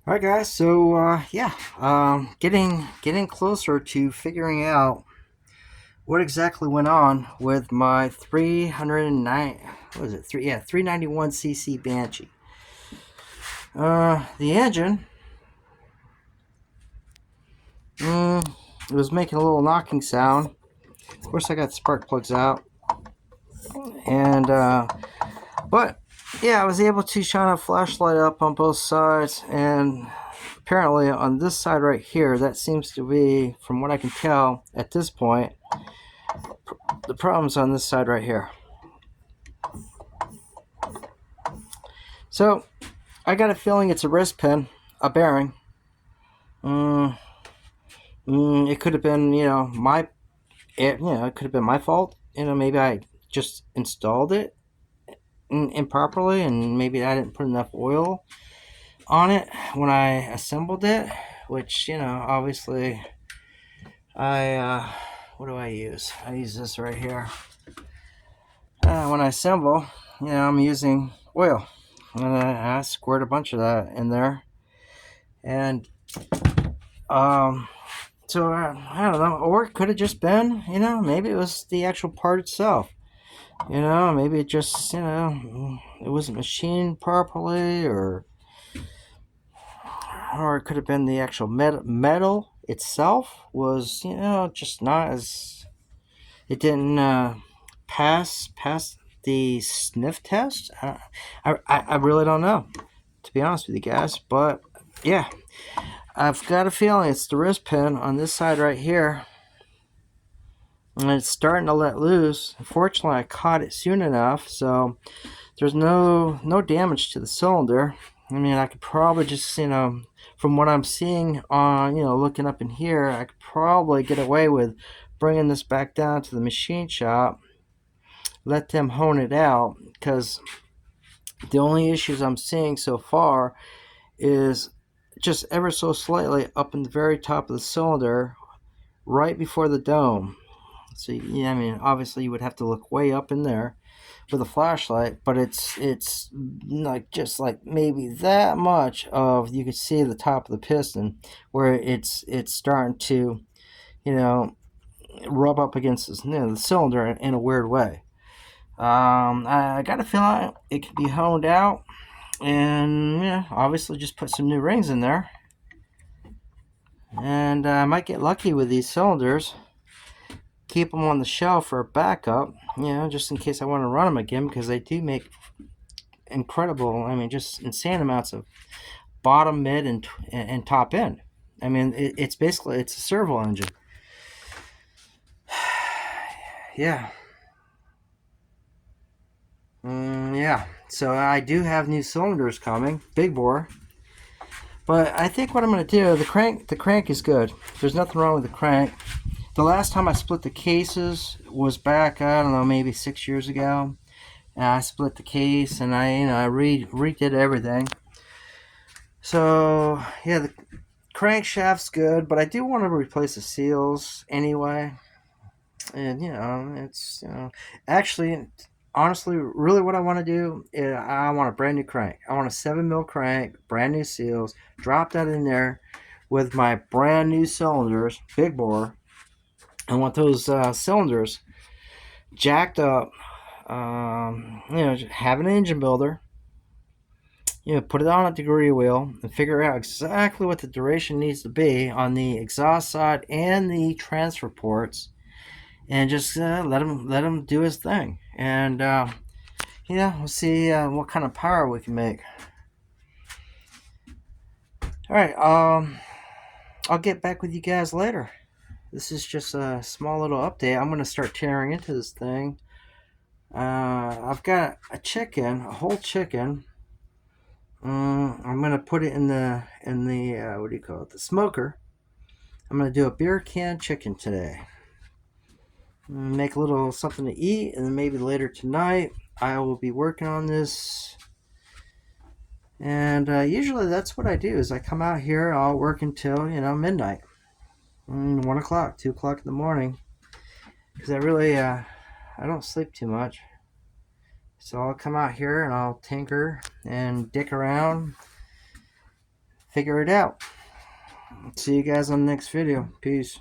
All right, guys. So yeah, getting closer to figuring out what exactly went on with my 309. What was it? 391cc Banshee. The engine, it was making a little knocking sound. Of course, I got spark plugs out, and but yeah, I was able to shine a flashlight up on both sides, and apparently on this side right here, that seems to be, from what I can tell at this point, the problem's on this side right here. So I got a feeling it's a wrist pin, a bearing. Mm, it could have been, it could have been my fault. Maybe I just installed it improperly, and maybe I didn't put enough oil on it when I assembled it. Which, obviously, what do I use? I use this right here. When I assemble, I'm using oil, and I squirt a bunch of that in there, and um, so I don't know, or it could have just been, maybe it was the actual part itself. Maybe it just, it wasn't machined properly, or it could have been the actual metal itself was, just not as, it didn't pass the sniff test. I really don't know, to be honest with you guys, but yeah, I've got a feeling it's the wrist pin on this side right here, and it's starting to let loose. Unfortunately, I caught it soon enough, so there's no damage to the cylinder. I mean, I could probably just, from what I'm seeing on, looking up in here, I could probably get away with bringing this back down to the machine shop, let them hone it out, because the only issues I'm seeing so far is just ever so slightly up in the very top of the cylinder, right before the dome. So yeah, I mean, obviously you would have to look way up in there with a flashlight, but it's like just like maybe that much of, you could see the top of the piston where it's starting to, you know rub up against this, the cylinder in a weird way. I got a feeling it could be honed out, and yeah, obviously just put some new rings in there, and I might get lucky with these cylinders. Keep them on the shelf for a backup, just in case I want to run them again, because they do make incredible, I mean, just insane amounts of bottom, mid, and top end. I mean, it's basically, it's a servo engine. Yeah. Yeah. So I do have new cylinders coming, big bore. But I think what I'm going to do, the crank is good. There's nothing wrong with the crank. The last time I split the cases was back, I don't know, maybe 6 years ago. And I split the case, and I redid everything. So yeah, the crankshaft's good, but I do want to replace the seals anyway. And it's, actually, honestly, really, what I want to do is I want a brand new crank. I want a 7 mil crank, brand new seals. Drop that in there with my brand new cylinders, big bore. I want those cylinders jacked up. Have an engine builder. Put it on a degree wheel and figure out exactly what the duration needs to be on the exhaust side and the transfer ports, and just let him do his thing. And we'll see what kind of power we can make. All right, I'll get back with you guys later. This is just a small little update. I'm going to start tearing into this thing. I've got a whole chicken. I'm gonna put it in the what do you call it? The smoker. I'm gonna do a beer can chicken today. Make a little something to eat, and then maybe later tonight I will be working on this. And usually that's what I do. Is I come out here, I'll work until midnight, 1 o'clock, 2 o'clock in the morning, because I don't sleep too much. So I'll come out here and I'll tinker and dick around, figure it out. See you guys on the next video. Peace.